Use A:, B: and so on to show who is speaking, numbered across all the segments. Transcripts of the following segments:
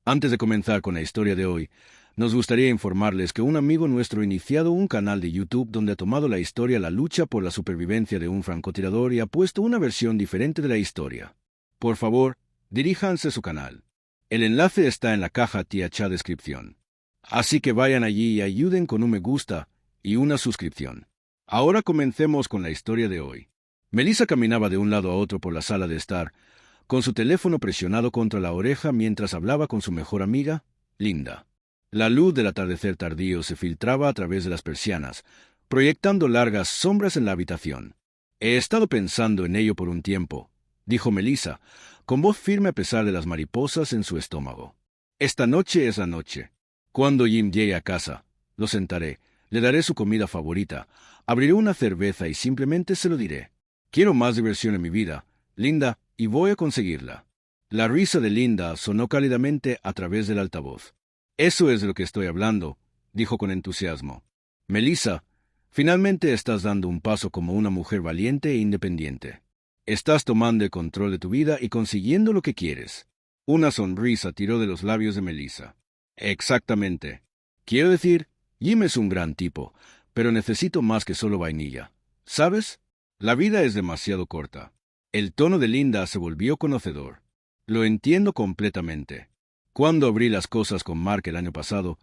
A: Antes de comenzar con la historia de hoy, nos gustaría informarles que un amigo nuestro ha iniciado un canal de YouTube donde ha tomado la historia La lucha por la supervivencia de un francotirador y ha puesto una versión diferente de la historia. Por favor, diríjanse a su canal. El enlace está en la caja THA descripción. Así que vayan allí y ayuden con un me gusta y una suscripción. Ahora comencemos con la historia de hoy. Melissa caminaba de un lado a otro por la sala de estar, con su teléfono presionado contra la oreja mientras hablaba con su mejor amiga, Linda. La luz del atardecer tardío se filtraba a través de las persianas, proyectando largas sombras en la habitación. He estado pensando en ello por un tiempo, dijo Melissa, con voz firme a pesar de las mariposas en su estómago. Esta noche es la noche. Cuando Jim llegue a casa, lo sentaré, le daré su comida favorita, abriré una cerveza y simplemente se lo diré. Quiero más diversión en mi vida, Linda, y voy a conseguirla. La risa de Linda sonó cálidamente a través del altavoz. Eso es de lo que estoy hablando, dijo con entusiasmo. Melissa, finalmente estás dando un paso como una mujer valiente e independiente. Estás tomando el control de tu vida y consiguiendo lo que quieres. Una sonrisa tiró de los labios de Melissa. Exactamente. Quiero decir, Jim es un gran tipo, pero necesito más que solo vainilla. ¿Sabes? La vida es demasiado corta. El tono de Linda se volvió conocedor. Lo entiendo completamente. Cuando abrí las cosas con Mark el año pasado,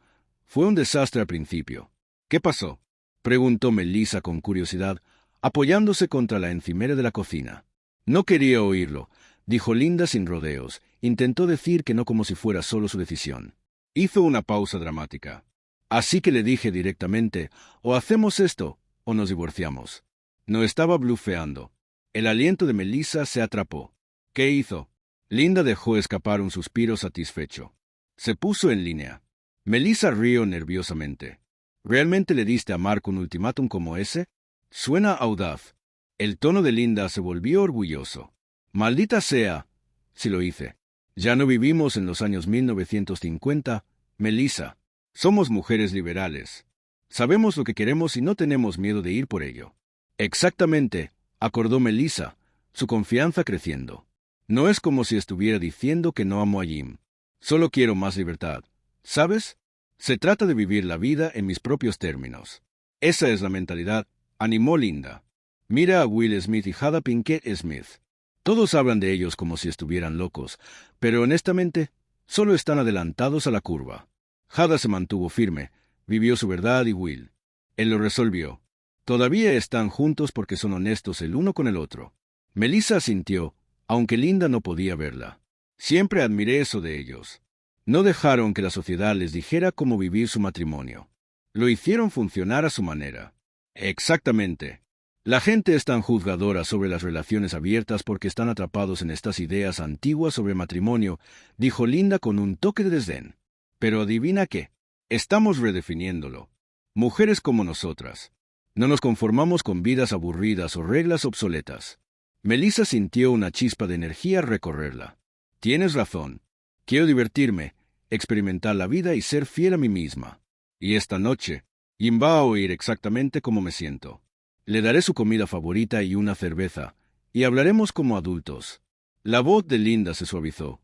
A: fue un desastre al principio. ¿Qué pasó?, preguntó Melissa con curiosidad, apoyándose contra la encimera de la cocina. No quería oírlo, dijo Linda sin rodeos. Intentó decir que no como si fuera solo su decisión. Hizo una pausa dramática. Así que le dije directamente, o hacemos esto, o nos divorciamos. No estaba blufeando. El aliento de Melissa se atrapó. ¿Qué hizo? Linda dejó escapar un suspiro satisfecho. Se puso en línea. Melissa rió nerviosamente. ¿Realmente le diste a Mark un ultimátum como ese? Suena audaz. El tono de Linda se volvió orgulloso. Maldita sea, si lo hice. Ya no vivimos en los años 1950, Melissa. Somos mujeres liberales. Sabemos lo que queremos y no tenemos miedo de ir por ello. Exactamente, acordó Melissa, su confianza creciendo. No es como si estuviera diciendo que no amo a Jim. Solo quiero más libertad. ¿Sabes? Se trata de vivir la vida en mis propios términos. Esa es la mentalidad, animó Linda. Mira a Will Smith y Jada Pinkett Smith. Todos hablan de ellos como si estuvieran locos, pero honestamente, solo están adelantados a la curva. Jada se mantuvo firme, vivió su verdad y Will. Él lo resolvió. Todavía están juntos porque son honestos el uno con el otro. Melissa asintió, aunque Linda no podía verla. Siempre admiré eso de ellos. No dejaron que la sociedad les dijera cómo vivir su matrimonio. Lo hicieron funcionar a su manera. Exactamente. La gente es tan juzgadora sobre las relaciones abiertas porque están atrapados en estas ideas antiguas sobre matrimonio, dijo Linda con un toque de desdén. Pero adivina qué. Estamos redefiniéndolo. Mujeres como nosotras. No nos conformamos con vidas aburridas o reglas obsoletas. Melissa sintió una chispa de energía al recorrerla. Tienes razón. Quiero divertirme, experimentar la vida y ser fiel a mí misma. Y esta noche, Jim va a oír exactamente cómo me siento. Le daré su comida favorita y una cerveza, y hablaremos como adultos. La voz de Linda se suavizó,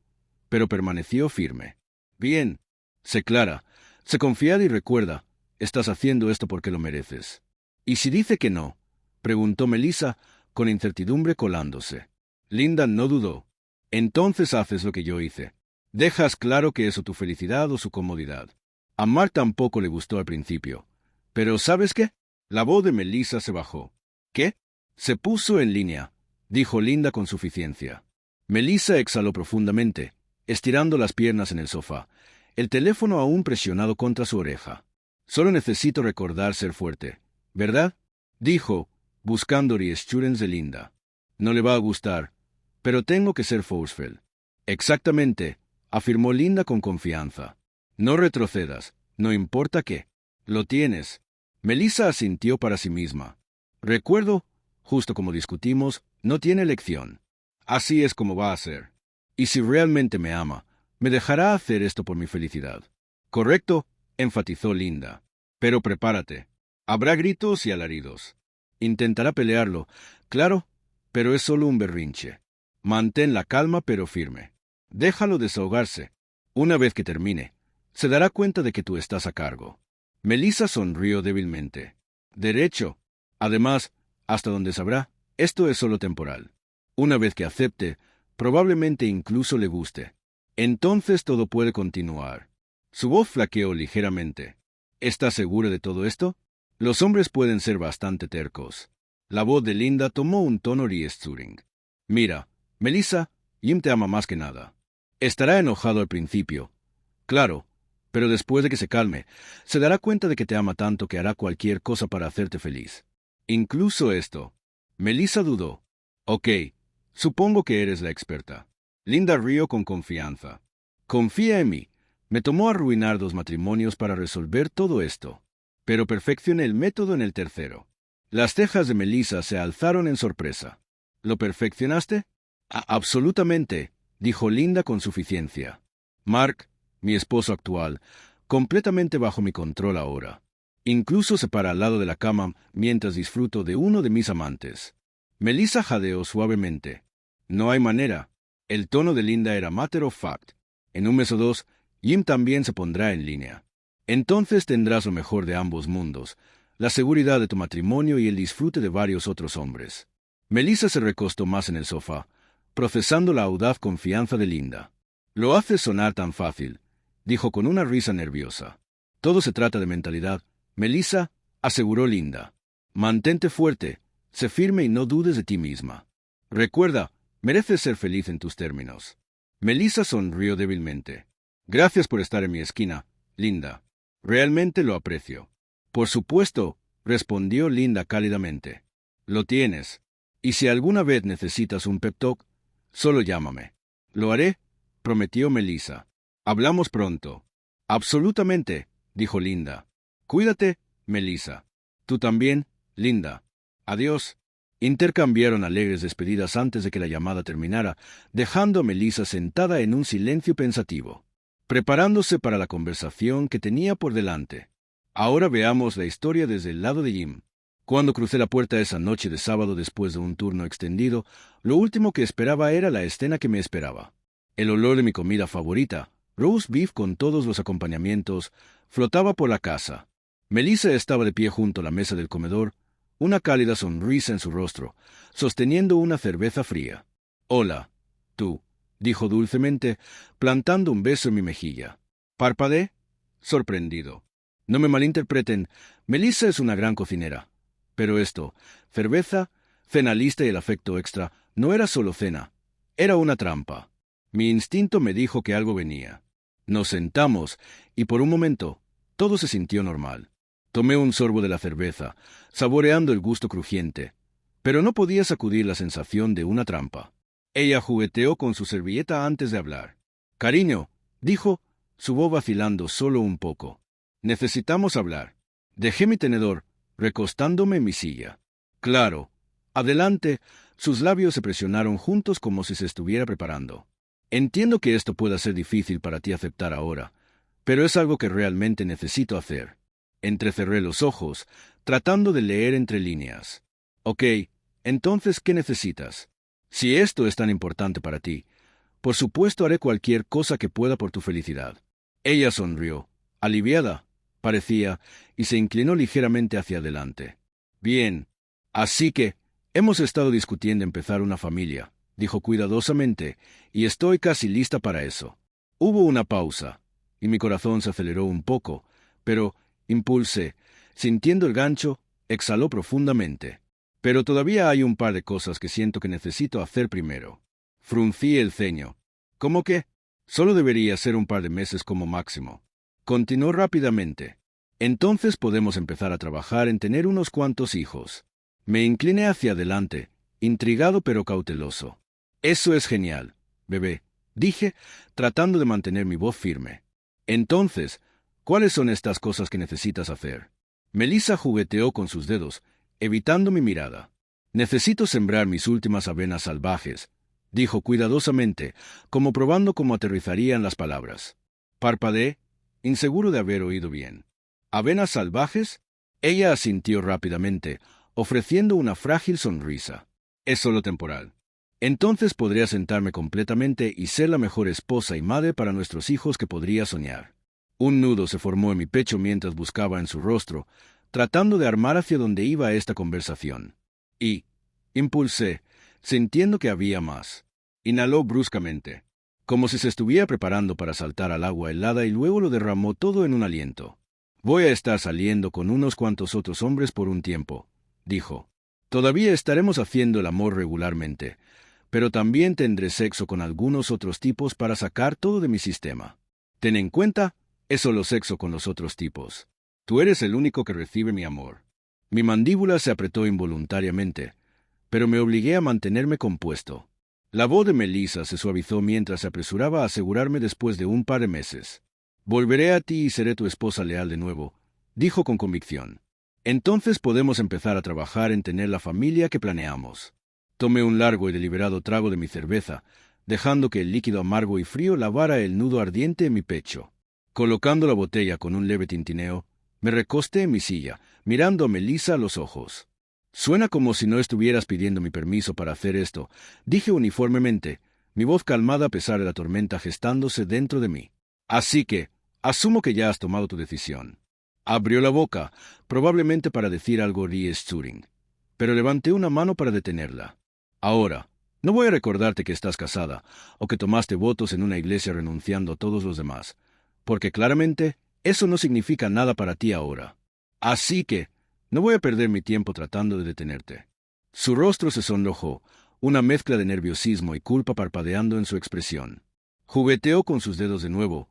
A: pero permaneció firme. Bien, sé clara, sé confiada y recuerda, estás haciendo esto porque lo mereces. ¿Y si dice que no?, preguntó Melissa, con incertidumbre colándose. Linda no dudó. Entonces haces lo que yo hice. Dejas claro que es o tu felicidad o su comodidad. A Mark tampoco le gustó al principio. Pero ¿sabes qué? La voz de Melissa se bajó. ¿Qué? Se puso en línea, dijo Linda con suficiencia. Melissa exhaló profundamente, estirando las piernas en el sofá, el teléfono aún presionado contra su oreja. Solo necesito recordar ser fuerte, ¿verdad?, dijo, buscando reassurance de Linda. No le va a gustar, pero tengo que ser forceful. Exactamente, afirmó Linda con confianza. No retrocedas, no importa qué. Lo tienes. Melissa asintió para sí misma. Recuerdo, justo como discutimos, no tiene elección. Así es como va a ser. Y si realmente me ama, me dejará hacer esto por mi felicidad. Correcto, enfatizó Linda. Pero prepárate. Habrá gritos y alaridos. Intentará pelearlo, claro, pero es solo un berrinche. Mantén la calma pero firme. Déjalo desahogarse. Una vez que termine, se dará cuenta de que tú estás a cargo. Melissa sonrió débilmente. Derecho. Además, hasta donde sabrá, esto es solo temporal. Una vez que acepte, probablemente incluso le guste. Entonces todo puede continuar. Su voz flaqueó ligeramente. ¿Estás segura de todo esto? Los hombres pueden ser bastante tercos. La voz de Linda tomó un tono reassuring. Mira, Melissa, Jim te ama más que nada. Estará enojado al principio. Claro, pero después de que se calme, se dará cuenta de que te ama tanto que hará cualquier cosa para hacerte feliz. Incluso esto. Melissa dudó. Ok, supongo que eres la experta. Linda rió con confianza. Confía en mí. Me tomó arruinar 2 matrimonios para resolver todo esto. Pero perfeccioné el método en el tercero. Las cejas de Melissa se alzaron en sorpresa. ¿Lo perfeccionaste? Absolutamente, dijo Linda con suficiencia. Mark, mi esposo actual, completamente bajo mi control ahora. Incluso se para al lado de la cama mientras disfruto de uno de mis amantes. Melissa jadeó suavemente. No hay manera. El tono de Linda era matter of fact. En un mes o 2, Jim también se pondrá en línea. Entonces tendrás lo mejor de ambos mundos, la seguridad de tu matrimonio y el disfrute de varios otros hombres. Melissa se recostó más en el sofá, procesando la audaz confianza de Linda. Lo haces sonar tan fácil, dijo con una risa nerviosa. Todo se trata de mentalidad. Melissa, aseguró Linda. Mantente fuerte, sé firme y no dudes de ti misma. Recuerda, mereces ser feliz en tus términos. Melissa sonrió débilmente. Gracias por estar en mi esquina, Linda. Realmente lo aprecio. Por supuesto, respondió Linda cálidamente. Lo tienes. Y si alguna vez necesitas un pep talk, solo llámame. Lo haré, prometió Melissa. Hablamos pronto. Absolutamente, dijo Linda. Cuídate, Melissa. Tú también, Linda. Adiós. Intercambiaron alegres despedidas antes de que la llamada terminara, dejando a Melissa sentada en un silencio pensativo, preparándose para la conversación que tenía por delante. Ahora veamos la historia desde el lado de Jim. Cuando crucé la puerta esa noche de sábado después de un turno extendido, lo último que esperaba era la escena que me esperaba. El olor de mi comida favorita, roast beef con todos los acompañamientos, flotaba por la casa. Melissa estaba de pie junto a la mesa del comedor, una cálida sonrisa en su rostro, sosteniendo una cerveza fría. «Hola, tú», dijo dulcemente, plantando un beso en mi mejilla. Parpadeé, sorprendido. No me malinterpreten, Melissa es una gran cocinera. Pero esto, cerveza, cena lista y el afecto extra, no era solo cena, era una trampa. Mi instinto me dijo que algo venía. Nos sentamos, y por un momento, todo se sintió normal. Tomé un sorbo de la cerveza, saboreando el gusto crujiente, pero no podía sacudir la sensación de una trampa. Ella jugueteó con su servilleta antes de hablar. «Cariño», dijo, su voz vacilando solo un poco. «Necesitamos hablar». Dejé mi tenedor, recostándome en mi silla. «Claro. Adelante». Sus labios se presionaron juntos como si se estuviera preparando. «Entiendo que esto pueda ser difícil para ti aceptar ahora, pero es algo que realmente necesito hacer». Entrecerré los ojos, tratando de leer entre líneas. «Ok, entonces, ¿qué necesitas? Si esto es tan importante para ti, por supuesto haré cualquier cosa que pueda por tu felicidad». Ella sonrió, aliviada, parecía, y se inclinó ligeramente hacia adelante. «Bien, así que hemos estado discutiendo empezar una familia», dijo cuidadosamente, «y estoy casi lista para eso». Hubo una pausa, y mi corazón se aceleró un poco, pero impulsé, sintiendo el gancho, exhaló profundamente. «Pero todavía hay un par de cosas que siento que necesito hacer primero». Fruncí el ceño. «¿Cómo qué?» «Solo debería ser un par de meses como máximo». Continuó rápidamente. «Entonces podemos empezar a trabajar en tener unos cuantos hijos». Me incliné hacia adelante, intrigado pero cauteloso. «Eso es genial, bebé», dije, tratando de mantener mi voz firme. «Entonces, ¿cuáles son estas cosas que necesitas hacer?» Melissa jugueteó con sus dedos, evitando mi mirada. «Necesito sembrar mis últimas avenas salvajes», dijo cuidadosamente, como probando cómo aterrizarían las palabras. Parpadeé, inseguro de haber oído bien. «¿Avenas salvajes?» Ella asintió rápidamente, ofreciendo una frágil sonrisa. «Es solo temporal. Entonces podría sentarme completamente y ser la mejor esposa y madre para nuestros hijos que podría soñar. Un nudo se formó en mi pecho mientras buscaba en su rostro, tratando de armar hacia donde iba esta conversación. Y impulsé, sintiendo que había más. Inhaló bruscamente, como si se estuviera preparando para saltar al agua helada y luego lo derramó todo en un aliento. Voy a estar saliendo con unos cuantos otros hombres por un tiempo, dijo. Todavía estaremos haciendo el amor regularmente, pero también tendré sexo con algunos otros tipos para sacar todo de mi sistema. Ten en cuenta, es solo sexo con los otros tipos. Tú eres el único que recibe mi amor. Mi mandíbula se apretó involuntariamente, pero me obligué a mantenerme compuesto. La voz de Melissa se suavizó mientras se apresuraba a asegurarme después de un par de meses. Volveré a ti y seré tu esposa leal de nuevo, dijo con convicción. Entonces podemos empezar a trabajar en tener la familia que planeamos. Tomé un largo y deliberado trago de mi cerveza, dejando que el líquido amargo y frío lavara el nudo ardiente en mi pecho. Colocando la botella con un leve tintineo, me recosté en mi silla, mirando a Melissa a los ojos. Suena como si no estuvieras pidiendo mi permiso para hacer esto, dije uniformemente, mi voz calmada a pesar de la tormenta gestándose dentro de mí. Así que, asumo que ya has tomado tu decisión. Abrió la boca, probablemente para decir algo reassuring, pero levanté una mano para detenerla. Ahora, no voy a recordarte que estás casada, o que tomaste votos en una iglesia renunciando a todos los demás, porque claramente eso no significa nada para ti ahora. Así que, no voy a perder mi tiempo tratando de detenerte. Su rostro se sonrojó, una mezcla de nerviosismo y culpa parpadeando en su expresión. Jugueteó con sus dedos de nuevo,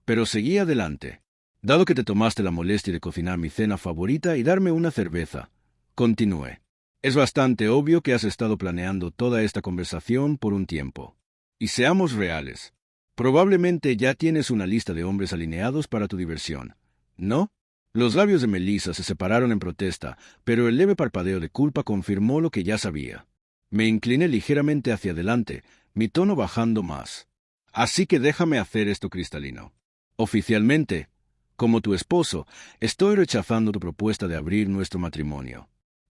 A: pero seguí adelante. Dado que te tomaste la molestia de cocinar mi cena favorita y darme una cerveza, continué. Es bastante obvio que has estado planeando toda esta conversación por un tiempo. Y seamos reales. Probablemente ya tienes una lista de hombres alineados para tu diversión, ¿no? Los labios de Melissa se separaron en protesta, pero el leve parpadeo de culpa confirmó lo que ya sabía. Me incliné ligeramente hacia adelante, mi tono bajando más. Así que déjame hacer esto cristalino. Oficialmente, como tu esposo, estoy rechazando tu propuesta de abrir nuestro matrimonio.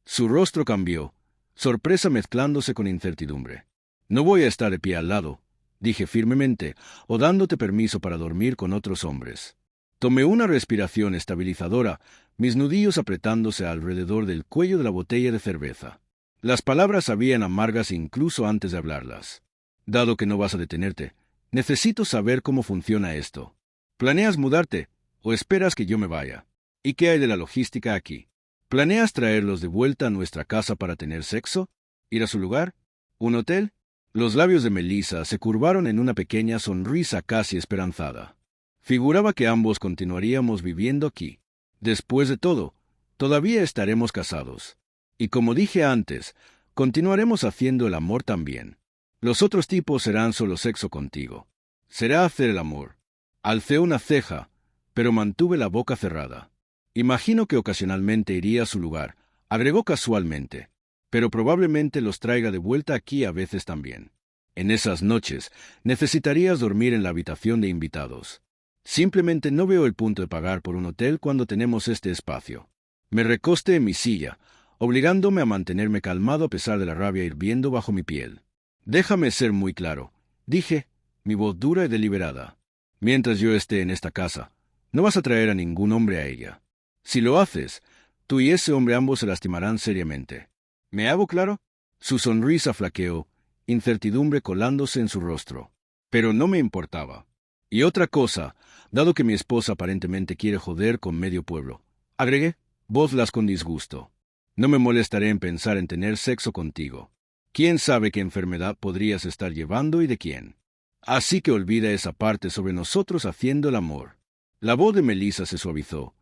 A: Su rostro cambió, sorpresa mezclándose con incertidumbre. No voy a estar de pie al lado, dije firmemente, o dándote permiso para dormir con otros hombres. Tomé una respiración estabilizadora, mis nudillos apretándose alrededor del cuello de la botella de cerveza. Las palabras sabían amargas incluso antes de hablarlas. Dado que no vas a detenerte, necesito saber cómo funciona esto. ¿Planeas mudarte o esperas que yo me vaya? ¿Y qué hay de la logística aquí? ¿Planeas traerlos de vuelta a nuestra casa para tener sexo? ¿Ir a su lugar? ¿Un hotel? Los labios de Melissa se curvaron en una pequeña sonrisa casi esperanzada. Figuraba que ambos continuaríamos viviendo aquí. Después de todo, todavía estaremos casados. Y como dije antes, continuaremos haciendo el amor también. Los otros tipos serán solo sexo contigo. Será hacer el amor. Alcé una ceja, pero mantuve la boca cerrada. Imagino que ocasionalmente iría a su lugar, agregó casualmente, pero probablemente los traiga de vuelta aquí a veces también. En esas noches, necesitarías dormir en la habitación de invitados. Simplemente no veo el punto de pagar por un hotel cuando tenemos este espacio. Me recosté en mi silla, obligándome a mantenerme calmado a pesar de la rabia hirviendo bajo mi piel. Déjame ser muy claro, dije, mi voz dura y deliberada. Mientras yo esté en esta casa, no vas a traer a ningún hombre a ella. Si lo haces, tú y ese hombre ambos se lastimarán seriamente. ¿Me hago claro? Su sonrisa flaqueó, incertidumbre colándose en su rostro. Pero no me importaba. Y otra cosa, dado que mi esposa aparentemente quiere joder con medio pueblo, agregué, vozlas con disgusto. No me molestaré en pensar en tener sexo contigo. ¿Quién sabe qué enfermedad podrías estar llevando y de quién? Así que olvida esa parte sobre nosotros haciendo el amor. La voz de Melissa se suavizó,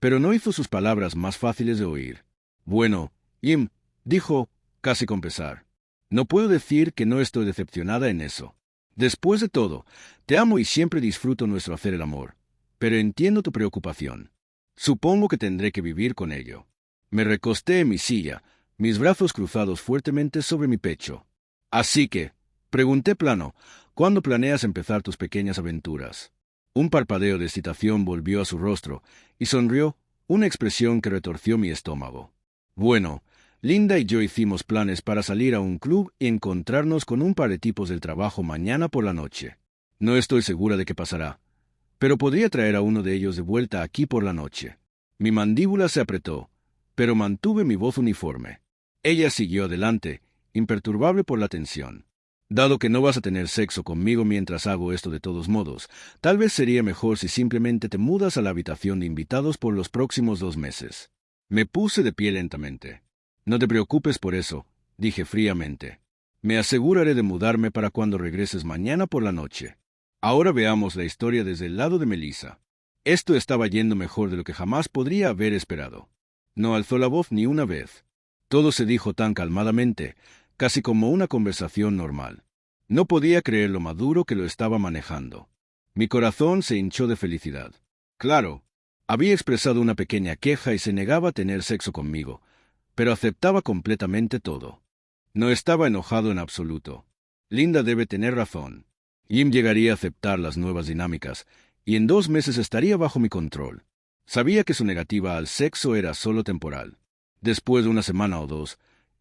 A: pero no hizo sus palabras más fáciles de oír. Bueno, Jim, dijo, casi con pesar. No puedo decir que no estoy decepcionada en eso. Después de todo, te amo y siempre disfruto nuestro hacer el amor, pero entiendo tu preocupación. Supongo que tendré que vivir con ello. Me recosté en mi silla, mis brazos cruzados fuertemente sobre mi pecho. Así que, pregunté plano, ¿cuándo planeas empezar tus pequeñas aventuras? Un parpadeo de excitación volvió a su rostro, y sonrió, una expresión que retorció mi estómago. Bueno, Linda y yo hicimos planes para salir a un club y encontrarnos con un par de tipos del trabajo mañana por la noche. No estoy segura de qué pasará, pero podría traer a uno de ellos de vuelta aquí por la noche. Mi mandíbula se apretó, pero mantuve mi voz uniforme. Ella siguió adelante, imperturbable por la tensión. Dado que no vas a tener sexo conmigo mientras hago esto de todos modos, tal vez sería mejor si simplemente te mudas a la habitación de invitados por los próximos 2 meses. Me puse de pie lentamente. No te preocupes por eso, dije fríamente. Me aseguraré de mudarme para cuando regreses mañana por la noche. Ahora veamos la historia desde el lado de Melissa. Esto estaba yendo mejor de lo que jamás podría haber esperado. No alzó la voz ni una vez. Todo se dijo tan calmadamente, casi como una conversación normal. No podía creer lo maduro que lo estaba manejando. Mi corazón se hinchó de felicidad. Claro, había expresado una pequeña queja y se negaba a tener sexo conmigo, pero aceptaba completamente todo. No estaba enojado en absoluto. Linda debe tener razón. Jim llegaría a aceptar las nuevas dinámicas, y en 2 meses estaría bajo mi control. Sabía que su negativa al sexo era solo temporal. Después de una semana o 2,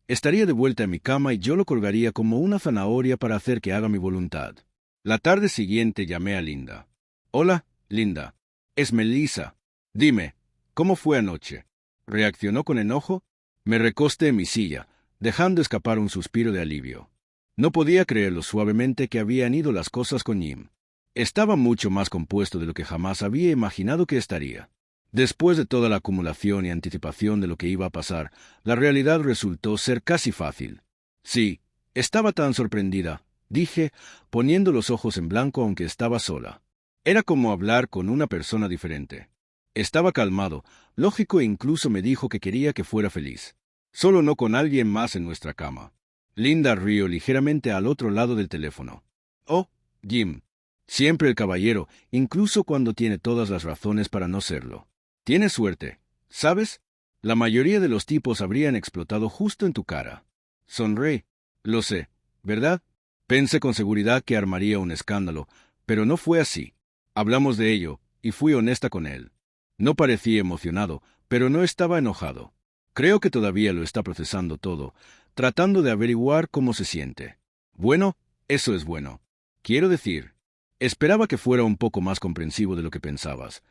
A: estaría de vuelta en mi cama y yo lo colgaría como una zanahoria para hacer que haga mi voluntad. La tarde siguiente llamé a Linda. «Hola, Linda. Es Melissa. Dime, ¿cómo fue anoche?» Reaccionó con enojo. Me recosté en mi silla, dejando escapar un suspiro de alivio. No podía creer lo suavemente que habían ido las cosas con Jim. Estaba mucho más compuesto de lo que jamás había imaginado que estaría. Después de toda la acumulación y anticipación de lo que iba a pasar, la realidad resultó ser casi fácil. Sí, estaba tan sorprendida, dije, poniendo los ojos en blanco aunque estaba sola. Era como hablar con una persona diferente. Estaba calmado, lógico e incluso me dijo que quería que fuera feliz. Solo no con alguien más en nuestra cama. Linda rió ligeramente al otro lado del teléfono. «Oh, Jim. Siempre el caballero, incluso cuando tiene todas las razones para no serlo. Tienes suerte, ¿sabes? La mayoría de los tipos habrían explotado justo en tu cara». Sonreí. «Lo sé, ¿verdad?» Pensé con seguridad que armaría un escándalo, pero no fue así. Hablamos de ello, y fui honesta con él. No parecía emocionado, pero no estaba enojado. Creo que todavía lo está procesando todo, tratando de averiguar cómo se siente. Bueno, eso es bueno. Quiero decir, esperaba que fuera un poco más comprensivo de lo que pensabas,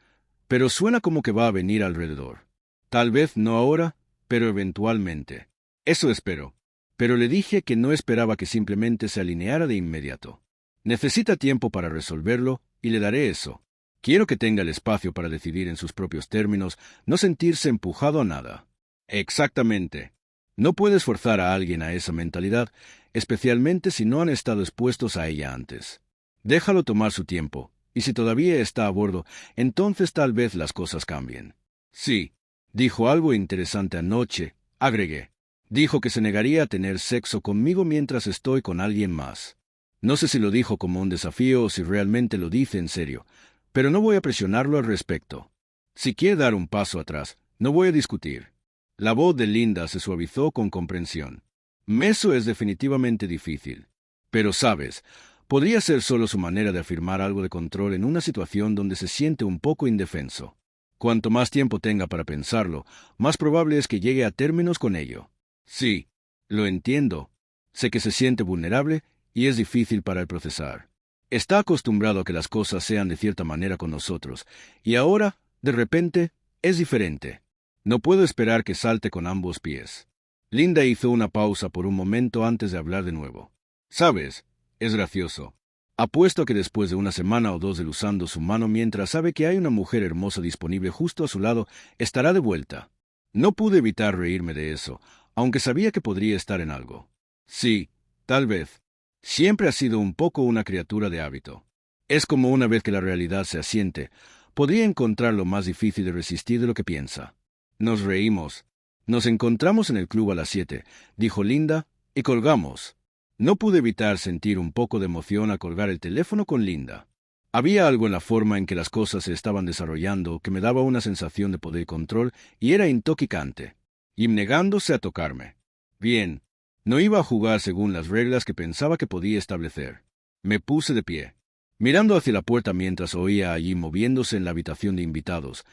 A: pero suena como que va a venir alrededor. Tal vez no ahora, pero eventualmente. Eso espero. Pero le dije que no esperaba que simplemente se alineara de inmediato. Necesita tiempo para resolverlo, y le daré eso. Quiero que tenga el espacio para decidir en sus propios términos, no sentirse empujado a nada. Exactamente. No puedes forzar a alguien a esa mentalidad, especialmente si no han estado expuestos a ella antes. Déjalo tomar su tiempo, y si todavía está a bordo, entonces tal vez las cosas cambien. Sí, dijo algo interesante anoche, agregué. Dijo que se negaría a tener sexo conmigo mientras estoy con alguien más. No sé si lo dijo como un desafío o si realmente lo dice en serio, pero no voy a presionarlo al respecto. Si quiere dar un paso atrás, no voy a discutir. La voz de Linda se suavizó con comprensión. Eso es definitivamente difícil. Pero, sabes, podría ser solo su manera de afirmar algo de control en una situación donde se siente un poco indefenso. Cuanto más tiempo tenga para pensarlo, más probable es que llegue a términos con ello. Sí, lo entiendo. Sé que se siente vulnerable y es difícil para él procesar. Está acostumbrado a que las cosas sean de cierta manera con nosotros, y ahora, de repente, es diferente. No puedo esperar que salte con ambos pies. Linda hizo una pausa por un momento antes de hablar de nuevo. ¿Sabes? Es gracioso. Apuesto a que después de una semana o 2 de él usando su mano mientras sabe que hay una mujer hermosa disponible justo a su lado, estará de vuelta. No pude evitar reírme de eso, aunque sabía que podría estar en algo. Sí, tal vez. Siempre ha sido un poco una criatura de hábito. Es como una vez que la realidad se asiente, podría encontrar lo más difícil de resistir de lo que piensa. Nos reímos. Nos encontramos en el club a las 7, dijo Linda, y colgamos. No pude evitar sentir un poco de emoción al colgar el teléfono con Linda. Había algo en la forma en que las cosas se estaban desarrollando que me daba una sensación de poder y control y era intoxicante. Y negándose a tocarme. Bien, no iba a jugar según las reglas que pensaba que podía establecer. Me puse de pie, mirando hacia la puerta mientras oía allí moviéndose en la habitación de invitados.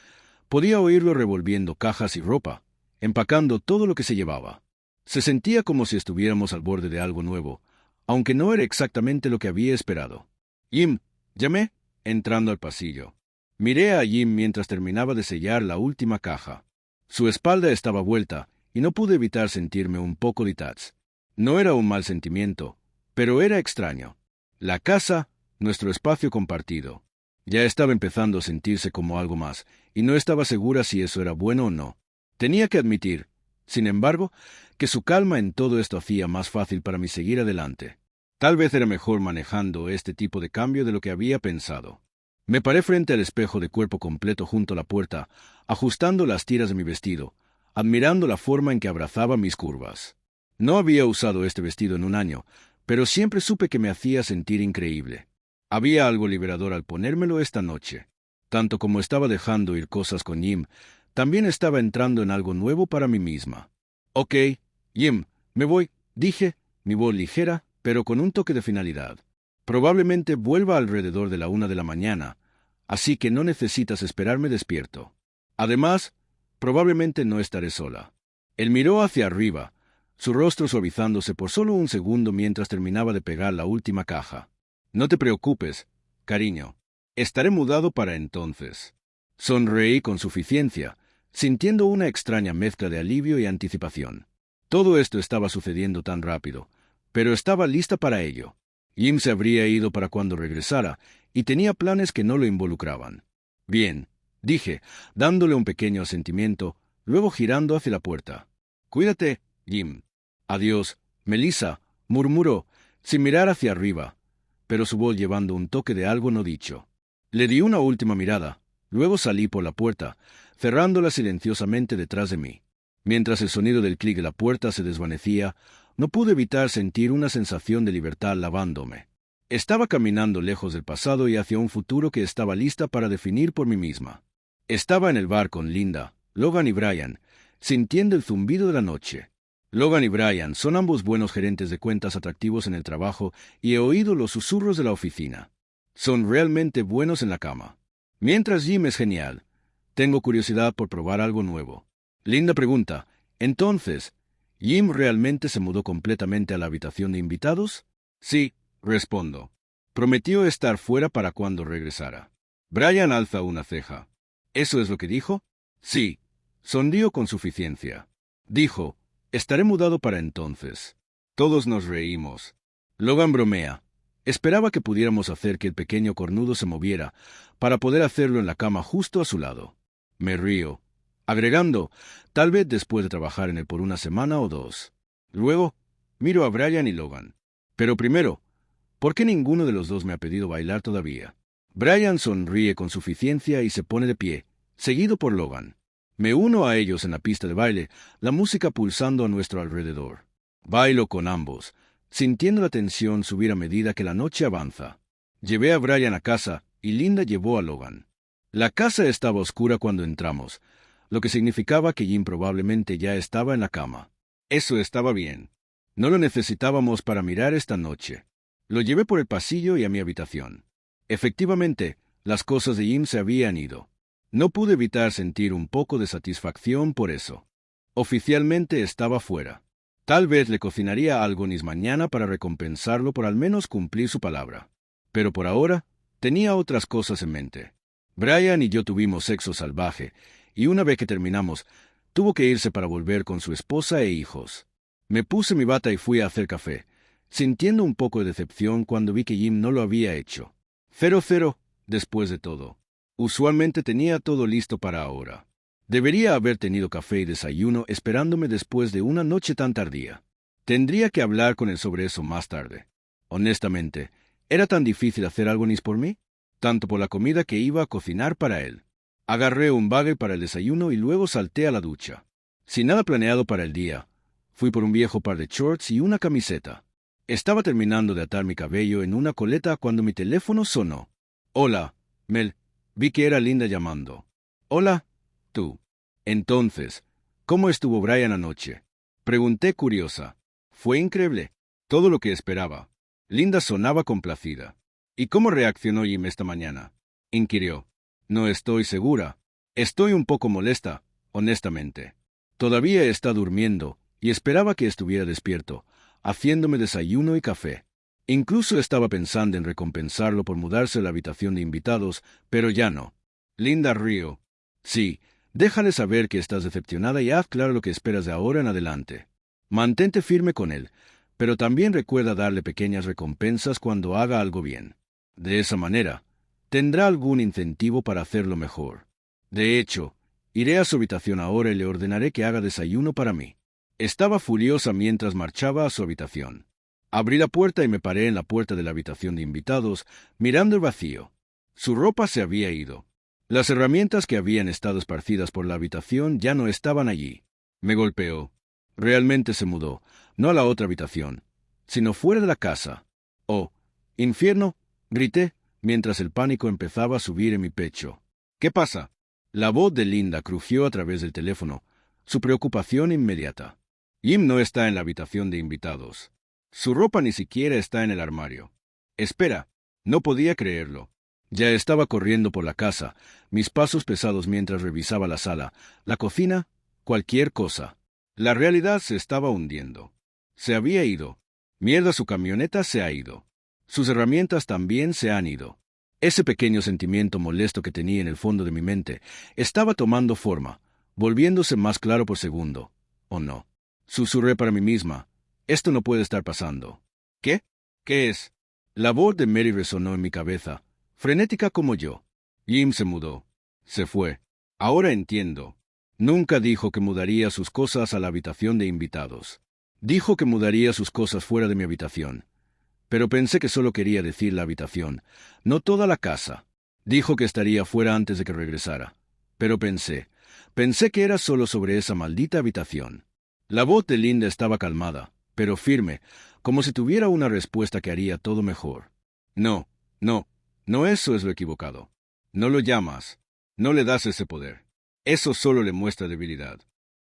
A: Podía oírlo revolviendo cajas y ropa, empacando todo lo que se llevaba. Se sentía como si estuviéramos al borde de algo nuevo, aunque no era exactamente lo que había esperado. Jim, llamé, entrando al pasillo. Miré a Jim mientras terminaba de sellar la última caja. Su espalda estaba vuelta, y no pude evitar sentirme un poco detached. No era un mal sentimiento, pero era extraño. La casa, nuestro espacio compartido. Ya estaba empezando a sentirse como algo más, y no estaba segura si eso era bueno o no. Tenía que admitir, sin embargo, que su calma en todo esto hacía más fácil para mí seguir adelante. Tal vez era mejor manejando este tipo de cambio de lo que había pensado. Me paré frente al espejo de cuerpo completo junto a la puerta, ajustando las tiras de mi vestido, admirando la forma en que abrazaba mis curvas. No había usado este vestido en un año, pero siempre supe que me hacía sentir increíble. Había algo liberador al ponérmelo esta noche. Tanto como estaba dejando ir cosas con Jim, también estaba entrando en algo nuevo para mí misma. Ok, Jim, me voy, dije, mi voz ligera, pero con un toque de finalidad. Probablemente vuelva alrededor de la 1 de la mañana, así que no necesitas esperarme despierto. Además, probablemente no estaré sola. Él miró hacia arriba, su rostro suavizándose por solo un segundo mientras terminaba de pegar la última caja. No te preocupes, cariño. Estaré mudado para entonces. Sonreí con suficiencia, sintiendo una extraña mezcla de alivio y anticipación. Todo esto estaba sucediendo tan rápido, pero estaba lista para ello. Jim se habría ido para cuando regresara, y tenía planes que no lo involucraban. Bien, dije, dándole un pequeño asentimiento, luego girando hacia la puerta. Cuídate, Jim. Adiós, Melissa, murmuró, sin mirar hacia arriba, pero su voz llevando un toque de algo no dicho. Le di una última mirada, luego salí por la puerta, cerrándola silenciosamente detrás de mí. Mientras el sonido del clic de la puerta se desvanecía, no pude evitar sentir una sensación de libertad lavándome. Estaba caminando lejos del pasado y hacia un futuro que estaba lista para definir por mí misma. Estaba en el bar con Linda, Logan y Brian, sintiendo el zumbido de la noche. Logan y Brian son ambos buenos gerentes de cuentas atractivos en el trabajo y he oído los susurros de la oficina. Son realmente buenos en la cama. Mientras Jim es genial, tengo curiosidad por probar algo nuevo. Linda pregunta, entonces, ¿Jim realmente se mudó completamente a la habitación de invitados? Sí, respondo. Prometió estar fuera para cuando regresara. Brian alza una ceja. ¿Eso es lo que dijo? Sí. Sonrió con suficiencia. Dijo, estaré mudado para entonces. Todos nos reímos. Logan bromea. Esperaba que pudiéramos hacer que el pequeño cornudo se moviera, para poder hacerlo en la cama justo a su lado. Me río, agregando, tal vez después de trabajar en él por una semana o dos. Luego, miro a Brian y Logan. Pero primero, ¿por qué ninguno de los dos me ha pedido bailar todavía? Brian sonríe con suficiencia y se pone de pie, seguido por Logan. Me uno a ellos en la pista de baile, la música pulsando a nuestro alrededor. Bailo con ambos, sintiendo la tensión subir a medida que la noche avanza. Llevé a Brian a casa y Linda llevó a Logan. La casa estaba oscura cuando entramos, lo que significaba que Jim probablemente ya estaba en la cama. Eso estaba bien. No lo necesitábamos para mirar esta noche. Lo llevé por el pasillo y a mi habitación. Efectivamente, las cosas de Jim se habían ido. No pude evitar sentir un poco de satisfacción por eso. Oficialmente estaba fuera. Tal vez le cocinaría algo mañana para recompensarlo por al menos cumplir su palabra. Pero por ahora, tenía otras cosas en mente. Brian y yo tuvimos sexo salvaje, y una vez que terminamos, tuvo que irse para volver con su esposa e hijos. Me puse mi bata y fui a hacer café, sintiendo un poco de decepción cuando vi que Jim no lo había hecho. 0-0, después de todo. Usualmente tenía todo listo para ahora. Debería haber tenido café y desayuno esperándome después de una noche tan tardía. Tendría que hablar con él sobre eso más tarde. Honestamente, ¿era tan difícil hacer algo por mí? Tanto por la comida que iba a cocinar para él. Agarré un bagel para el desayuno y luego salté a la ducha. Sin nada planeado para el día, fui por un viejo par de shorts y una camiseta. Estaba terminando de atar mi cabello en una coleta cuando mi teléfono sonó. Hola, Mel. Vi que era Linda llamando. Hola, tú. Entonces, ¿cómo estuvo Brian anoche? Pregunté curiosa. Fue increíble. Todo lo que esperaba. Linda sonaba complacida. ¿Y cómo reaccionó Jim esta mañana? Inquirió. No estoy segura. Estoy un poco molesta, honestamente. Todavía está durmiendo, y esperaba que estuviera despierto, haciéndome desayuno y café. Incluso estaba pensando en recompensarlo por mudarse a la habitación de invitados, pero ya no. Linda rió. Sí, déjale saber que estás decepcionada y haz claro lo que esperas de ahora en adelante. Mantente firme con él, pero también recuerda darle pequeñas recompensas cuando haga algo bien. De esa manera, tendrá algún incentivo para hacerlo mejor. De hecho, iré a su habitación ahora y le ordenaré que haga desayuno para mí. Estaba furiosa mientras marchaba a su habitación. Abrí la puerta y me paré en la puerta de la habitación de invitados, mirando el vacío. Su ropa se había ido. Las herramientas que habían estado esparcidas por la habitación ya no estaban allí. Me golpeó. Realmente se mudó, no a la otra habitación, sino fuera de la casa. ¡Oh, infierno!, grité, mientras el pánico empezaba a subir en mi pecho. ¿Qué pasa? La voz de Linda crujió a través del teléfono, su preocupación inmediata. Jim no está en la habitación de invitados. Su ropa ni siquiera está en el armario. Espera, no podía creerlo. Ya estaba corriendo por la casa, mis pasos pesados mientras revisaba la sala, la cocina, cualquier cosa. La realidad se estaba hundiendo. Se había ido. Mierda, su camioneta se ha ido. Sus herramientas también se han ido. Ese pequeño sentimiento molesto que tenía en el fondo de mi mente estaba tomando forma, volviéndose más claro por segundo. ¿O no? Susurré para mí misma. Esto no puede estar pasando. ¿Qué? ¿Qué es? La voz de Mary resonó en mi cabeza, frenética como yo. Jim se mudó. Se fue. Ahora entiendo. Nunca dijo que mudaría sus cosas a la habitación de invitados. Dijo que mudaría sus cosas fuera de mi habitación. Pero pensé que solo quería decir la habitación, no toda la casa. Dijo que estaría fuera antes de que regresara. Pero pensé que era solo sobre esa maldita habitación. La voz de Linda estaba calmada, pero firme, como si tuviera una respuesta que haría todo mejor. No, eso es lo equivocado. No lo llamas, no le das ese poder. Eso solo le muestra debilidad.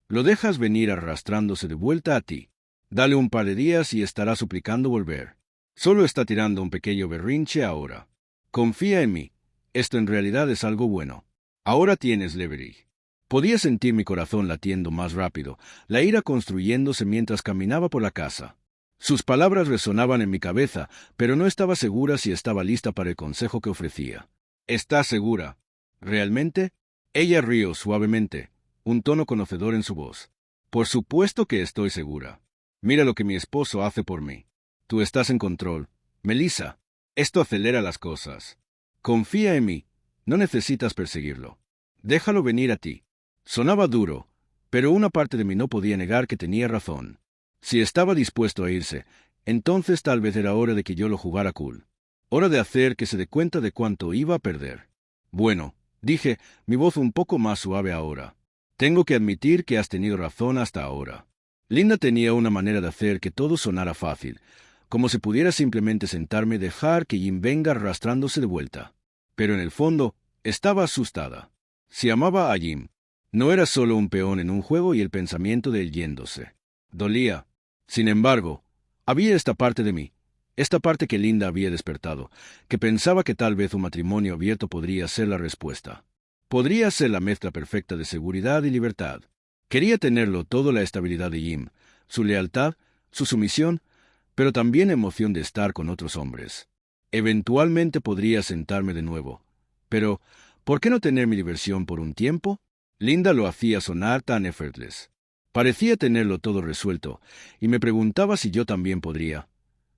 A: Lo dejas venir arrastrándose de vuelta a ti. Dale un par de días y estará suplicando volver. Solo está tirando un pequeño berrinche ahora. Confía en mí. Esto en realidad es algo bueno. Ahora tienes leverage. Podía sentir mi corazón latiendo más rápido, la ira construyéndose mientras caminaba por la casa. Sus palabras resonaban en mi cabeza, pero no estaba segura si estaba lista para el consejo que ofrecía. ¿Estás segura? ¿Realmente? Ella rió suavemente, un tono conocedor en su voz. Por supuesto que estoy segura. Mira lo que mi esposo hace por mí. Tú estás en control. Melissa, esto acelera las cosas. Confía en mí. No necesitas perseguirlo. Déjalo venir a ti. Sonaba duro, pero una parte de mí no podía negar que tenía razón. Si estaba dispuesto a irse, entonces tal vez era hora de que yo lo jugara cool. Hora de hacer que se dé cuenta de cuánto iba a perder. Bueno, dije, mi voz un poco más suave ahora. Tengo que admitir que has tenido razón hasta ahora. Linda tenía una manera de hacer que todo sonara fácil, como si pudiera simplemente sentarme y dejar que Jim venga arrastrándose de vuelta. Pero en el fondo, estaba asustada. Si amaba a Jim, no era solo un peón en un juego y el pensamiento de él yéndose. Dolía. Sin embargo, había esta parte de mí, esta parte que Linda había despertado, que pensaba que tal vez un matrimonio abierto podría ser la respuesta. Podría ser la mezcla perfecta de seguridad y libertad. Quería tenerlo todo: la estabilidad de Jim, su lealtad, su sumisión, pero también emoción de estar con otros hombres. Eventualmente podría sentarme de nuevo. Pero, ¿por qué no tener mi diversión por un tiempo? Linda lo hacía sonar tan effortless. Parecía tenerlo todo resuelto, y me preguntaba si yo también podría.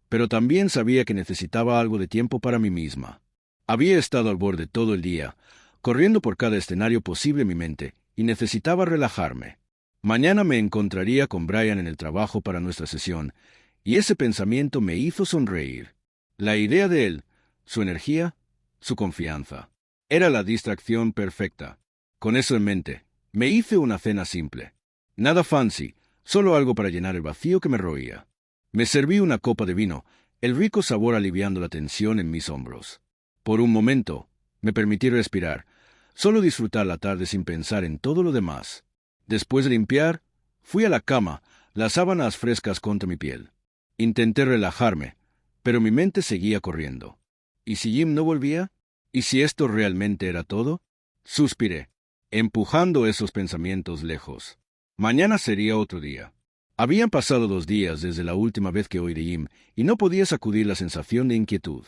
A: Pero también sabía que necesitaba algo de tiempo para mí misma. Había estado al borde todo el día, corriendo por cada escenario posible en mi mente, y necesitaba relajarme. Mañana me encontraría con Brian en el trabajo para nuestra sesión, y ese pensamiento me hizo sonreír. La idea de él, su energía, su confianza. Era la distracción perfecta. Con eso en mente, me hice una cena simple. Nada fancy, solo algo para llenar el vacío que me roía. Me serví una copa de vino, el rico sabor aliviando la tensión en mis hombros. Por un momento, me permití respirar, solo disfrutar la tarde sin pensar en todo lo demás. Después de limpiar, fui a la cama, las sábanas frescas contra mi piel. Intenté relajarme, pero mi mente seguía corriendo. ¿Y si Jim no volvía? ¿Y si esto realmente era todo? Suspiré, empujando esos pensamientos lejos. Mañana sería otro día. Habían pasado 2 días desde la última vez que oí de Jim, y no podía sacudir la sensación de inquietud.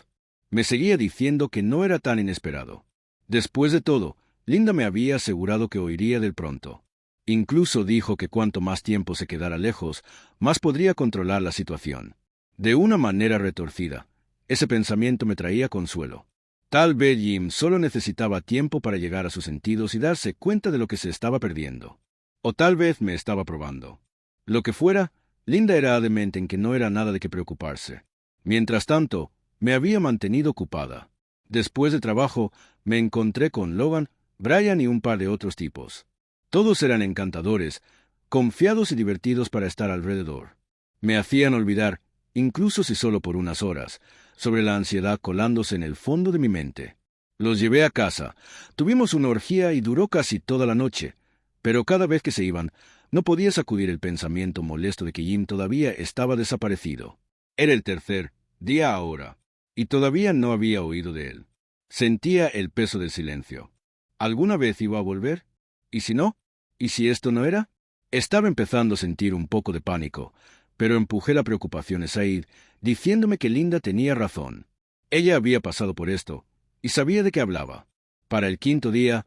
A: Me seguía diciendo que no era tan inesperado. Después de todo, Linda me había asegurado que oiría del pronto. Incluso dijo que cuanto más tiempo se quedara lejos, más podría controlar la situación. De una manera retorcida, ese pensamiento me traía consuelo. Tal vez Jim solo necesitaba tiempo para llegar a sus sentidos y darse cuenta de lo que se estaba perdiendo. O tal vez me estaba probando. Lo que fuera, Linda era demente en que no era nada de qué preocuparse. Mientras tanto, me había mantenido ocupada. Después de trabajo, me encontré con Logan, Brian y un par de otros tipos. Todos eran encantadores, confiados y divertidos para estar alrededor. Me hacían olvidar, incluso si solo por unas horas, sobre la ansiedad colándose en el fondo de mi mente. Los llevé a casa. Tuvimos una orgía y duró casi toda la noche, pero cada vez que se iban, no podía sacudir el pensamiento molesto de que Jim todavía estaba desaparecido. Era el tercer día ahora, y todavía no había oído de él. Sentía el peso del silencio. ¿Alguna vez iba a volver? ¿Y si no? ¿Y si esto no era? Estaba empezando a sentir un poco de pánico, pero empujé la preocupación a Said, diciéndome que Linda tenía razón. Ella había pasado por esto, y sabía de qué hablaba. Para el 5.º día,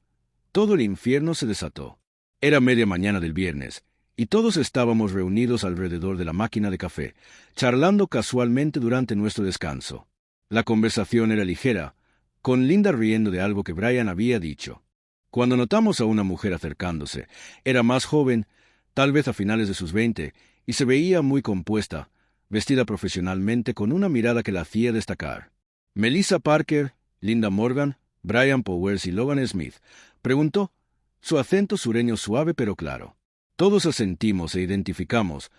A: todo el infierno se desató. Era media mañana del viernes, y todos estábamos reunidos alrededor de la máquina de café, charlando casualmente durante nuestro descanso. La conversación era ligera, con Linda riendo de algo que Brian había dicho. Cuando notamos a una mujer acercándose, era más joven, tal vez a finales de sus 20, y se veía muy compuesta, vestida profesionalmente con una mirada que la hacía destacar. Melissa Parker, Linda Morgan, Brian Powers y Logan Smith, preguntó, su acento sureño suave pero claro. Todos asentimos e identificamos,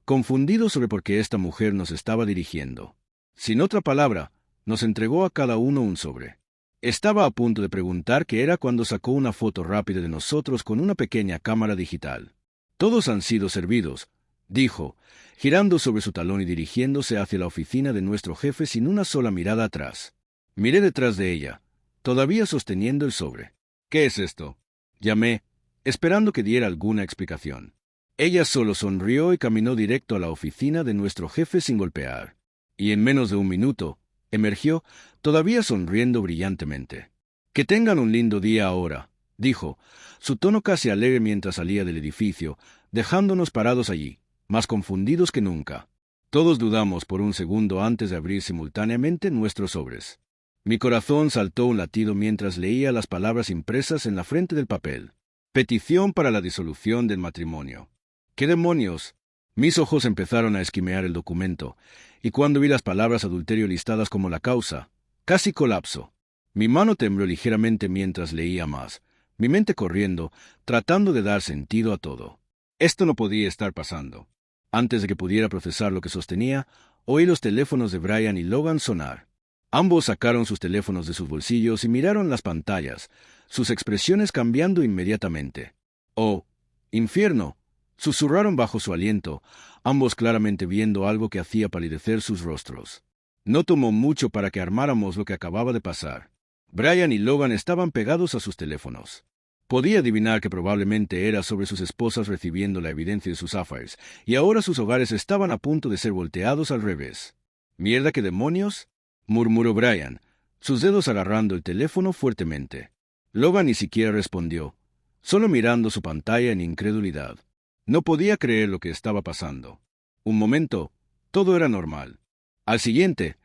A: confundidos sobre por qué esta mujer nos estaba dirigiendo. Sin otra palabra, nos entregó a cada uno un sobre. Estaba a punto de preguntar qué era cuando sacó una foto rápida de nosotros con una pequeña cámara digital. Todos han sido servidos, dijo, girando sobre su talón y dirigiéndose hacia la oficina de nuestro jefe sin una sola mirada atrás. Miré detrás de ella, todavía sosteniendo el sobre. ¿Qué es esto? Llamé, esperando que diera alguna explicación. Ella solo sonrió y caminó directo a la oficina de nuestro jefe sin golpear. Y en menos de un minuto, emergió, todavía sonriendo brillantemente. Que tengan un lindo día ahora, dijo, su tono casi alegre mientras salía del edificio, dejándonos parados allí, más confundidos que nunca. Todos dudamos por un segundo antes de abrir simultáneamente nuestros sobres. Mi corazón saltó un latido mientras leía las palabras impresas en la frente del papel. Petición para la disolución del matrimonio. ¿Qué demonios? Mis ojos empezaron a esquimear el documento, y cuando vi las palabras adulterio listadas como la causa, casi colapso. Mi mano tembló ligeramente mientras leía más, mi mente corriendo, tratando de dar sentido a todo. Esto no podía estar pasando. Antes de que pudiera procesar lo que sostenía, oí los teléfonos de Brian y Logan sonar. Ambos sacaron sus teléfonos de sus bolsillos y miraron las pantallas, sus expresiones cambiando inmediatamente. «Oh, infierno», susurraron bajo su aliento, ambos claramente viendo algo que hacía palidecer sus rostros. No tomó mucho para que armáramos lo que acababa de pasar. Brian y Logan estaban pegados a sus teléfonos. Podía adivinar que probablemente era sobre sus esposas recibiendo la evidencia de sus affairs, y ahora sus hogares estaban a punto de ser volteados al revés. «¿Mierda, qué demonios?», murmuró Brian, sus dedos agarrando el teléfono fuertemente. Logan ni siquiera respondió, solo mirando su pantalla en incredulidad. No podía creer lo que estaba pasando. Un momento, todo era normal. Al siguiente,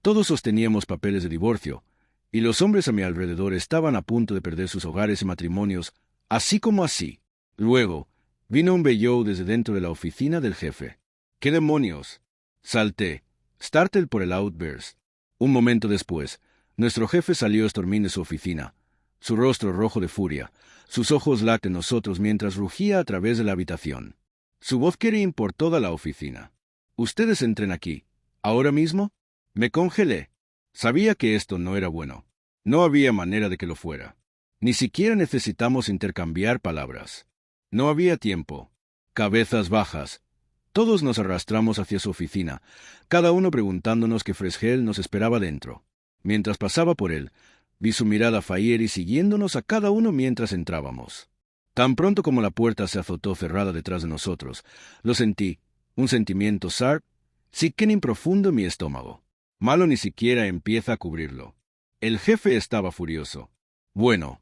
A: todos sosteníamos papeles de divorcio, y los hombres a mi alrededor estaban a punto de perder sus hogares y matrimonios, así como así. Luego, vino un belló desde dentro de la oficina del jefe. ¿Qué demonios? Salté, startled por el outburst. Un momento después, nuestro jefe salió estormín de su oficina, su rostro rojo de furia, sus ojos lácteos en nosotros mientras rugía a través de la habitación. Su voz quería por toda la oficina. «¿Ustedes entren aquí? ¿Ahora mismo?» Me congelé. Sabía que esto no era bueno. No había manera de que lo fuera. Ni siquiera necesitamos intercambiar palabras. No había tiempo. Cabezas bajas. Todos nos arrastramos hacia su oficina, cada uno preguntándonos qué fresgel nos esperaba dentro. Mientras pasaba por él, vi su mirada fiery siguiéndonos a cada uno mientras entrábamos. Tan pronto como la puerta se azotó cerrada detrás de nosotros, lo sentí, Un sentimiento sickening profundo en mi estómago. Malo ni siquiera empieza a cubrirlo. El jefe estaba furioso. Bueno,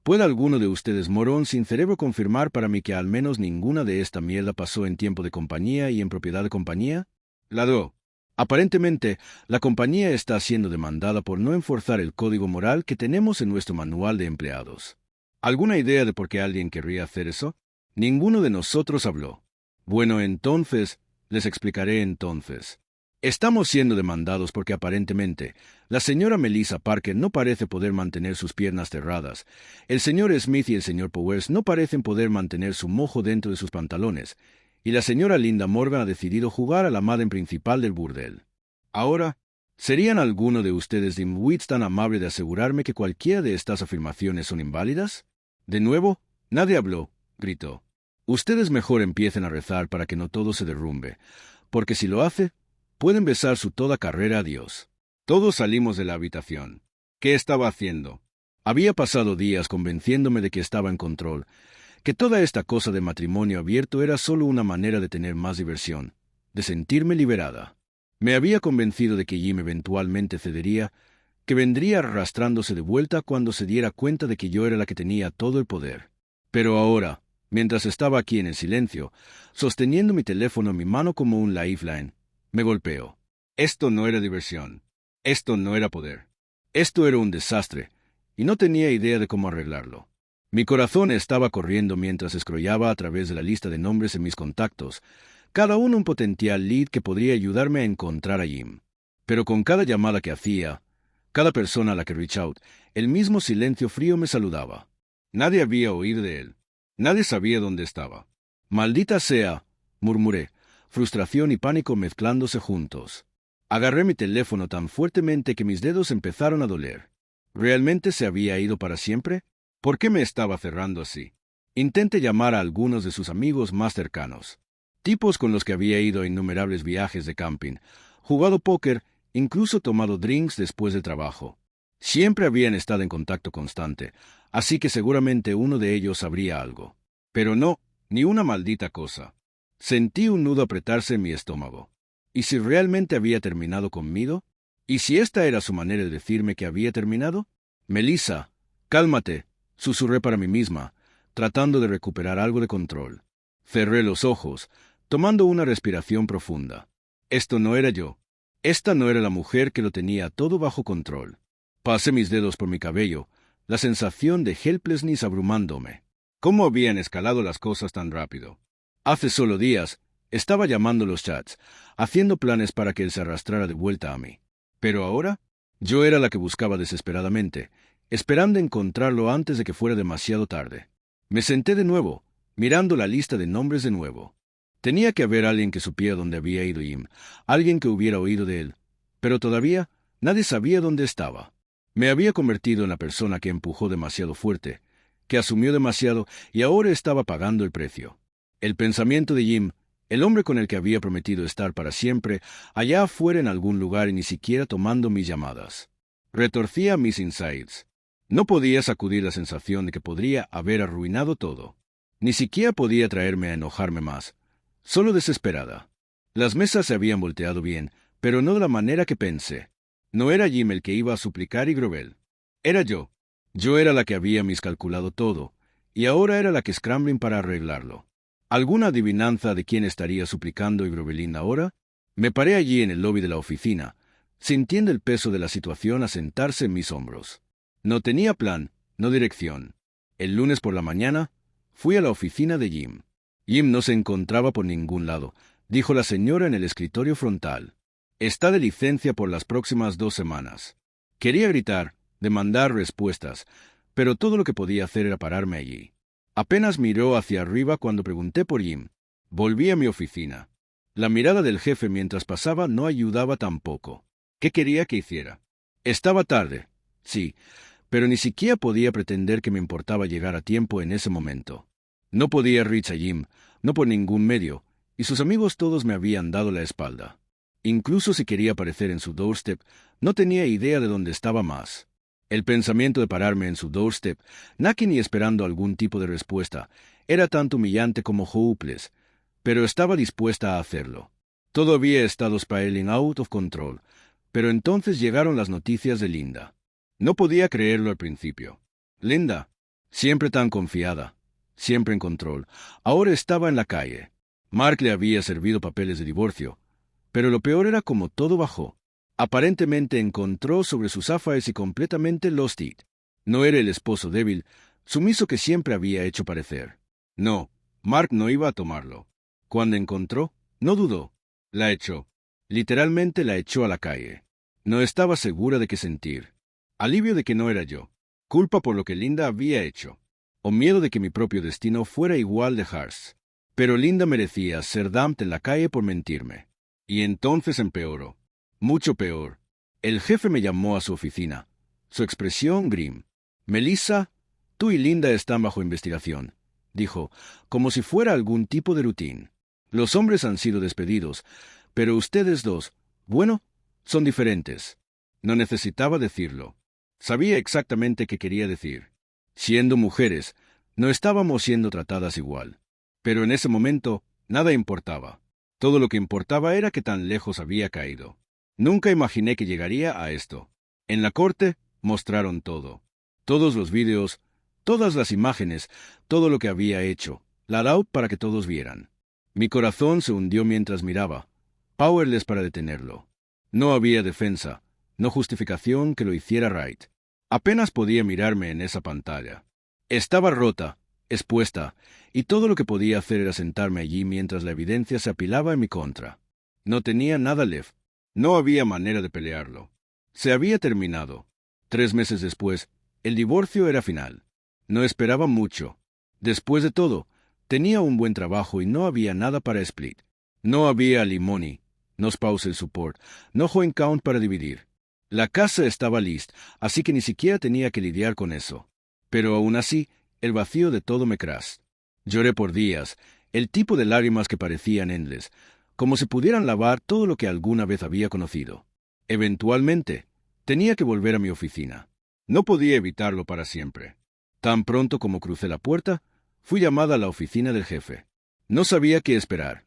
A: ¿puede alguno de ustedes morón sin cerebro confirmar para mí que al menos ninguna de esta mierda pasó en tiempo de compañía y en propiedad de compañía? Ladró. Aparentemente, la compañía está siendo demandada por no enforzar el código moral que tenemos en nuestro manual de empleados. ¿Alguna idea de por qué alguien querría hacer eso? Ninguno de nosotros habló. Bueno, entonces, les explicaré entonces. Estamos siendo demandados porque aparentemente la señora Melissa Parker no parece poder mantener sus piernas cerradas, el señor Smith y el señor Powers no parecen poder mantener su mojo dentro de sus pantalones, y la señora Linda Morgan ha decidido jugar a la madre principal del burdel. Ahora, ¿serían alguno de ustedes dimwits tan amable de asegurarme que cualquiera de estas afirmaciones son inválidas? De nuevo, nadie habló, gritó. Ustedes mejor empiecen a rezar para que no todo se derrumbe, porque si lo hace, pueden besar su toda carrera a Dios. Todos salimos de la habitación. ¿Qué estaba haciendo? Había pasado días convenciéndome de que estaba en control, que toda esta cosa de matrimonio abierto era solo una manera de tener más diversión, de sentirme liberada. Me había convencido de que Jim eventualmente cedería, que vendría arrastrándose de vuelta cuando se diera cuenta de que yo era la que tenía todo el poder. Pero ahora, mientras estaba aquí en el silencio, sosteniendo mi teléfono en mi mano como un lifeline, me golpeó. Esto no era diversión. Esto no era poder. Esto era un desastre, y no tenía idea de cómo arreglarlo. Mi corazón estaba corriendo mientras escrollaba a través de la lista de nombres en mis contactos, cada uno un potencial lead que podría ayudarme a encontrar a Jim. Pero con cada llamada que hacía, cada persona a la que reach out, el mismo silencio frío me saludaba. Nadie había oído de él. Nadie sabía dónde estaba. Maldita sea, murmuré, frustración y pánico mezclándose juntos. Agarré mi teléfono tan fuertemente que mis dedos empezaron a doler. ¿Realmente se había ido para siempre? ¿Por qué me estaba cerrando así? Intenté llamar a algunos de sus amigos más cercanos, tipos con los que había ido a innumerables viajes de camping, jugado póker, incluso tomado drinks después del trabajo. Siempre habían estado en contacto constante, así que seguramente uno de ellos sabría algo. Pero no, ni una maldita cosa. Sentí un nudo apretarse en mi estómago. ¿Y si realmente había terminado conmigo? ¿Y si esta era su manera de decirme que había terminado? Melissa, cálmate, susurré para mí misma, tratando de recuperar algo de control. Cerré los ojos, tomando una respiración profunda. Esto no era yo. Esta no era la mujer que lo tenía todo bajo control. Pasé mis dedos por mi cabello, la sensación de helplessness abrumándome. ¿Cómo habían escalado las cosas tan rápido? Hace solo días, estaba llamando los chats, haciendo planes para que él se arrastrara de vuelta a mí. Pero ahora, yo era la que buscaba desesperadamente, esperando encontrarlo antes de que fuera demasiado tarde. Me senté de nuevo, mirando la lista de nombres de nuevo. Tenía que haber alguien que supiera dónde había ido Jim, alguien que hubiera oído de él, pero todavía nadie sabía dónde estaba. Me había convertido en la persona que empujó demasiado fuerte, que asumió demasiado y ahora estaba pagando el precio. El pensamiento de Jim, el hombre con el que había prometido estar para siempre, allá afuera en algún lugar y ni siquiera tomando mis llamadas. Retorcía mis insides. No podía sacudir la sensación de que podría haber arruinado todo. Ni siquiera podía traerme a enojarme más. Solo desesperada. Las mesas se habían volteado bien, pero no de la manera que pensé. No era Jim el que iba a suplicar y Grovel. Era yo. Yo era la que había miscalculado todo, y ahora era la que scrambling para arreglarlo. ¿Alguna adivinanza de quién estaría suplicando y Grovelín ahora? Me paré allí en el lobby de la oficina, sintiendo el peso de la situación asentarse en mis hombros. No tenía plan, no dirección. El lunes por la mañana, fui a la oficina de Jim. Jim no se encontraba por ningún lado, dijo la señora en el escritorio frontal. Está de licencia por las próximas 2 semanas. Quería gritar, demandar respuestas, pero todo lo que podía hacer era pararme allí. Apenas miró hacia arriba cuando pregunté por Jim. Volví a mi oficina. La mirada del jefe mientras pasaba no ayudaba tampoco. ¿Qué quería que hiciera? Estaba tarde, sí, pero ni siquiera podía pretender que me importaba llegar a tiempo en ese momento. No podía reach a Jim, no por ningún medio, y sus amigos todos me habían dado la espalda. Incluso si quería aparecer en su doorstep, no tenía idea de dónde estaba más. El pensamiento de pararme en su doorstep, ni esperando algún tipo de respuesta, era tanto humillante como hopeless, pero estaba dispuesta a hacerlo. Todo había estado spiraling out of control, pero entonces llegaron las noticias de Linda. No podía creerlo al principio. Linda, siempre tan confiada, siempre en control, ahora estaba en la calle. Mark le había servido papeles de divorcio, pero lo peor era como todo bajó. Aparentemente encontró sobre sus affaires y completamente lost it. No era el esposo débil, sumiso que siempre había hecho parecer. No, Mark no iba a tomarlo. Cuando encontró, no dudó. La echó. Literalmente la echó a la calle. No estaba segura de qué sentir. Alivio de que no era yo. Culpa por lo que Linda había hecho. O miedo de que mi propio destino fuera igual de harsh. Pero Linda merecía ser dumped en la calle por mentirme. Y entonces empeoró. Mucho peor. El jefe me llamó a su oficina. Su expresión grim. «Melissa, tú y Linda están bajo investigación», dijo, como si fuera algún tipo de rutina. «Los hombres han sido despedidos, pero ustedes dos, bueno, son diferentes». No necesitaba decirlo. Sabía exactamente qué quería decir. Siendo mujeres, no estábamos siendo tratadas igual. Pero en ese momento, nada importaba. Todo lo que importaba era que tan lejos había caído. Nunca imaginé que llegaría a esto. En la corte, mostraron todo. Todos los vídeos, todas las imágenes, todo lo que había hecho, out para que todos vieran. Mi corazón se hundió mientras miraba, powerless para detenerlo. No había defensa, no justificación que lo hiciera right. Apenas podía mirarme en esa pantalla. Estaba rota, expuesta, y todo lo que podía hacer era sentarme allí mientras la evidencia se apilaba en mi contra. No tenía nada left. No había manera de pelearlo. Se había terminado. 3 meses después, el divorcio era final. No esperaba mucho. Después de todo, tenía un buen trabajo y no había nada para split. No había alimony, no spousal support, no joint count para dividir. La casa estaba lista, así que ni siquiera tenía que lidiar con eso. Pero aún así, el vacío de todo me crash. Lloré por días, el tipo de lágrimas que parecían endless, como si pudieran lavar todo lo que alguna vez había conocido. Eventualmente, tenía que volver a mi oficina. No podía evitarlo para siempre. Tan pronto como crucé la puerta, fui llamada a la oficina del jefe. No sabía qué esperar,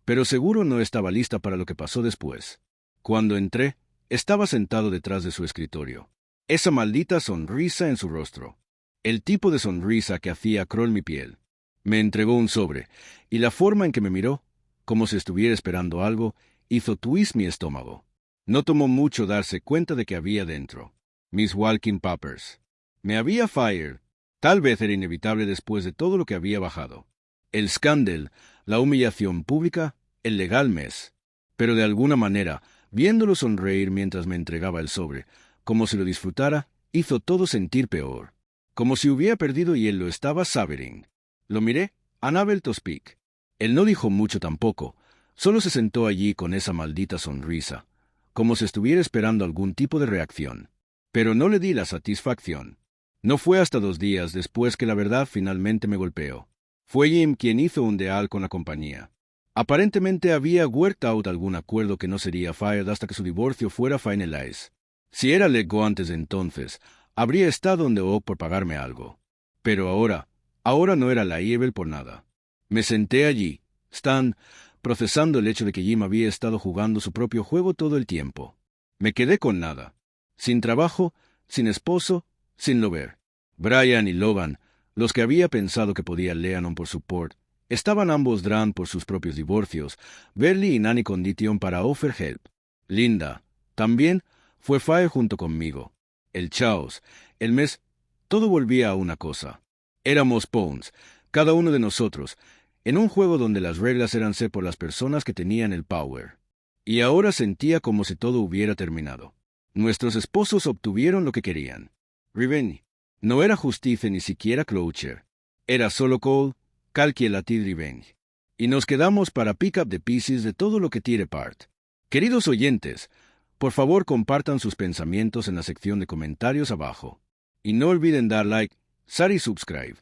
A: pero seguro no estaba lista para lo que pasó después. Cuando entré, estaba sentado detrás de su escritorio. Esa maldita sonrisa en su rostro. El tipo de sonrisa que hacía crawl mi piel. Me entregó un sobre, y la forma en que me miró, como si estuviera esperando algo, hizo twist mi estómago. No tomó mucho darse cuenta de que había dentro. Mis walking papers. Me había fired. Tal vez era inevitable después de todo lo que había bajado. El scandal, la humillación pública, el legal mess. Pero de alguna manera, viéndolo sonreír mientras me entregaba el sobre, como si lo disfrutara, hizo todo sentir peor. Como si hubiera perdido y él lo estaba savoring. Lo miré, unable to speak. Él no dijo mucho tampoco, solo se sentó allí con esa maldita sonrisa, como si estuviera esperando algún tipo de reacción. Pero no le di la satisfacción. No fue hasta 2 días después que la verdad finalmente me golpeó. Fue Jim quien hizo un deal con la compañía. Aparentemente había worked out algún acuerdo que no sería fired hasta que su divorcio fuera finalized. Si era let go antes de entonces, habría estado on the hook por pagarme algo. Pero ahora no era liable por nada. Me senté allí, procesando el hecho de que Jim había estado jugando su propio juego todo el tiempo. Me quedé con nada. Sin trabajo, sin esposo, sin lover. Brian y Logan, los que había pensado que podía Leanon por support, estaban ambos drawn por sus propios divorcios, Berly y Nanny Condition para offer help. Linda, también, fue fire junto conmigo. El chaos, el mes, todo volvía a una cosa. Éramos pawns, cada uno de nosotros, en un juego donde las reglas eran set por las personas que tenían el power. Y ahora sentía como si todo hubiera terminado. Nuestros esposos obtuvieron lo que querían. Revenge. No era justicia ni siquiera closure. Era solo cold, calculated revenge. Y nos quedamos para pick up the pieces de todo lo que tire apart. Queridos oyentes, por favor compartan sus pensamientos en la sección de comentarios abajo. Y no olviden dar like, share y subscribe.